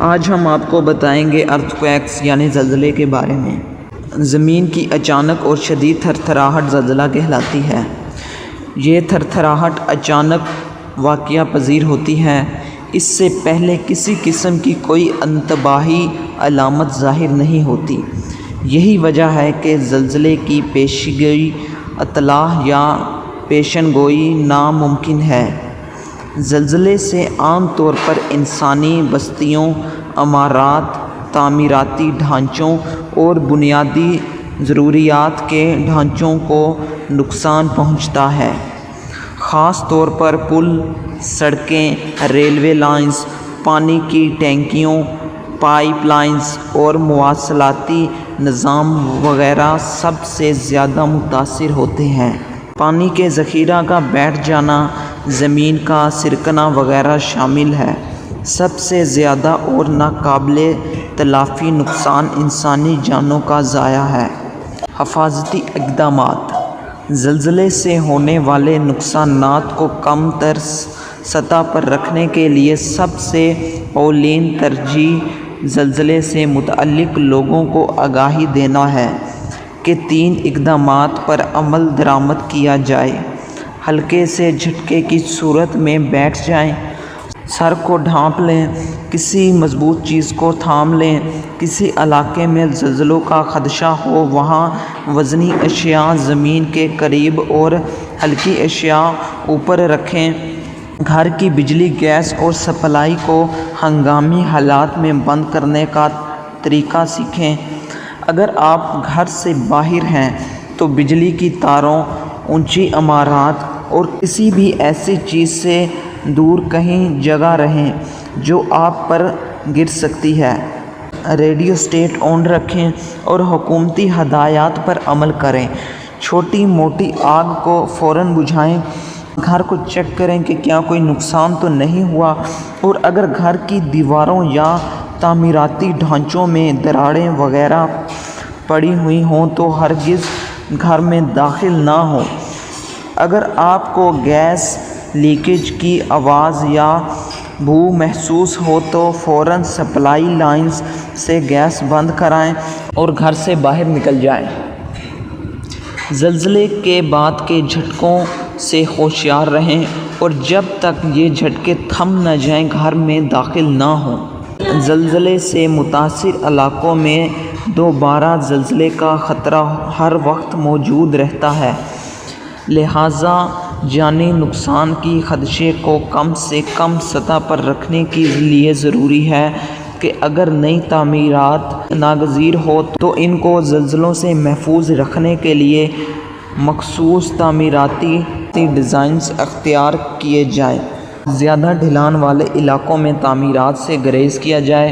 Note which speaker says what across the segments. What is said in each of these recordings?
Speaker 1: آج ہم آپ کو بتائیں گے ارتھکویکس یعنی زلزلے کے بارے میں۔ زمین کی اچانک اور شدید تھرتھراہٹ زلزلہ کہلاتی ہے۔ یہ تھرتھراہٹ اچانک واقعہ پذیر ہوتی ہے، اس سے پہلے کسی قسم کی کوئی انتباہی علامت ظاہر نہیں ہوتی۔ یہی وجہ ہے کہ زلزلے کی پیشگوئی، اطلاع یا پیشن گوئی ناممکن ہے۔ زلزلے سے عام طور پر انسانی بستیوں، عمارات، تعمیراتی ڈھانچوں اور بنیادی ضروریات کے ڈھانچوں کو نقصان پہنچتا ہے۔ خاص طور پر پل، سڑکیں، ریلوے لائنز، پانی کی ٹینکیوں، پائپ لائنز اور مواصلاتی نظام وغیرہ سب سے زیادہ متاثر ہوتے ہیں۔ پانی کے ذخیرہ کا بیٹھ جانا، زمین کا سرکنا وغیرہ شامل ہے۔ سب سے زیادہ اور ناقابل تلافی نقصان انسانی جانوں کا ضیاع ہے۔ حفاظتی اقدامات: زلزلے سے ہونے والے نقصانات کو کم تر سطح پر رکھنے کے لیے سب سے اولین ترجیح زلزلے سے متعلق لوگوں کو آگاہی دینا ہے کہ 3 اقدامات پر عمل درآمد کیا جائے۔ ہلکے سے جھٹکے کی صورت میں بیٹھ جائیں، سر کو ڈھانپ لیں، کسی مضبوط چیز کو تھام لیں۔ کسی علاقے میں زلزلوں کا خدشہ ہو وہاں وزنی اشیاء زمین کے قریب اور ہلکی اشیاء اوپر رکھیں۔ گھر کی بجلی، گیس اور سپلائی کو ہنگامی حالات میں بند کرنے کا طریقہ سیکھیں۔ اگر آپ گھر سے باہر ہیں تو بجلی کی تاروں، اونچی عمارات اور کسی بھی ایسی چیز سے دور کہیں جگہ رہیں جو آپ پر گر سکتی ہے۔ ریڈیو اسٹیٹ آن رکھیں اور حکومتی ہدایات پر عمل کریں۔ چھوٹی موٹی آگ کو فوراً بجھائیں۔ گھر کو چیک کریں کہ کیا کوئی نقصان تو نہیں ہوا، اور اگر گھر کی دیواروں یا تعمیراتی ڈھانچوں میں دراڑیں وغیرہ پڑی ہوئی ہوں تو ہرگز گھر میں داخل نہ ہوں۔ اگر آپ کو گیس لیکیج کی آواز یا بو محسوس ہو تو فوراً سپلائی لائنز سے گیس بند کرائیں اور گھر سے باہر نکل جائیں۔ زلزلے کے بعد کے جھٹکوں سے ہوشیار رہیں اور جب تک یہ جھٹکے تھم نہ جائیں گھر میں داخل نہ ہوں۔ زلزلے سے متاثرہ علاقوں میں دوبارہ زلزلے کا خطرہ ہر وقت موجود رہتا ہے، لہٰذا جانی نقصان کی خدشے کو کم سے کم سطح پر رکھنے کے لیے ضروری ہے کہ اگر نئی تعمیرات ناگزیر ہو تو ان کو زلزلوں سے محفوظ رکھنے کے لیے مخصوص تعمیراتی ڈیزائنز اختیار کیے جائیں۔ زیادہ ڈھلان والے علاقوں میں تعمیرات سے گریز کیا جائے۔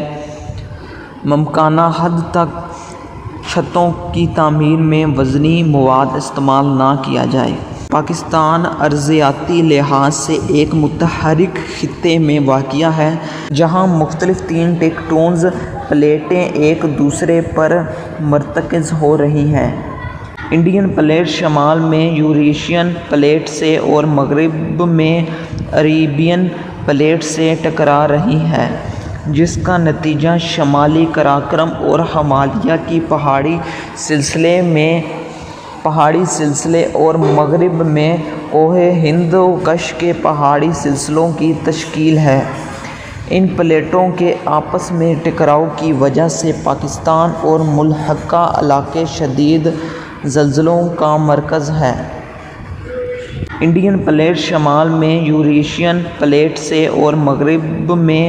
Speaker 1: ممکنہ حد تک چھتوں کی تعمیر میں وزنی مواد استعمال نہ کیا جائے۔ پاکستان ارضیاتی لحاظ سے ایک متحرک خطے میں واقع ہے جہاں مختلف 3 ٹیکٹونز پلیٹیں ایک دوسرے پر مرتکز ہو رہی ہیں۔ انڈین پلیٹ شمال میں یوریشین پلیٹ سے اور مغرب میں عربین پلیٹ سے ٹکرا رہی ہے، جس کا نتیجہ شمالی قراقرم اور ہمالیہ کی پہاڑی سلسلے اور مغرب میں کوہ ہند کش کے پہاڑی سلسلوں کی تشکیل ہے۔ ان پلیٹوں کے آپس میں ٹکراؤ کی وجہ سے پاکستان اور ملحقہ علاقے شدید زلزلوں کا مرکز ہیں۔ انڈین پلیٹ شمال میں یوریشین پلیٹ سے اور مغرب میں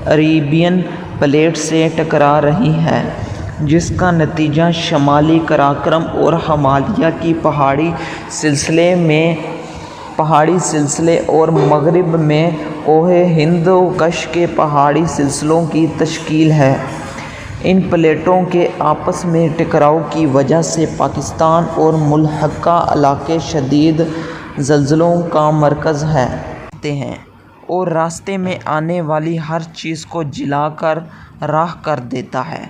Speaker 1: عربین پلیٹ سے ٹکرا رہی ہے، جس کا نتیجہ شمالی قراقرم اور ہمالیہ کی پہاڑی سلسلے اور مغرب میں کوہ ہند کش کے پہاڑی سلسلوں کی تشکیل ہے۔ ان پلیٹوں کے آپس میں ٹکراؤ کی وجہ سے پاکستان اور ملحقہ علاقے شدید زلزلوں کا مرکز ہیں اور راستے میں آنے والی ہر چیز کو جلا کر راکھ کر دیتا ہے۔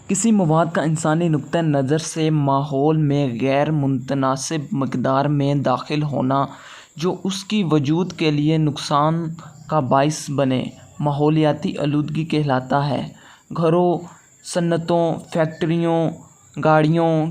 Speaker 1: کسی مواد کا انسانی نقطہ نظر سے ماحول میں غیر متناسب مقدار میں داخل ہونا جو اس کی وجود کے لیے نقصان کا باعث بنے، ماحولیاتی آلودگی کہلاتا ہے۔ گھروں، صنعتوں، فیکٹریوں، گاڑیوں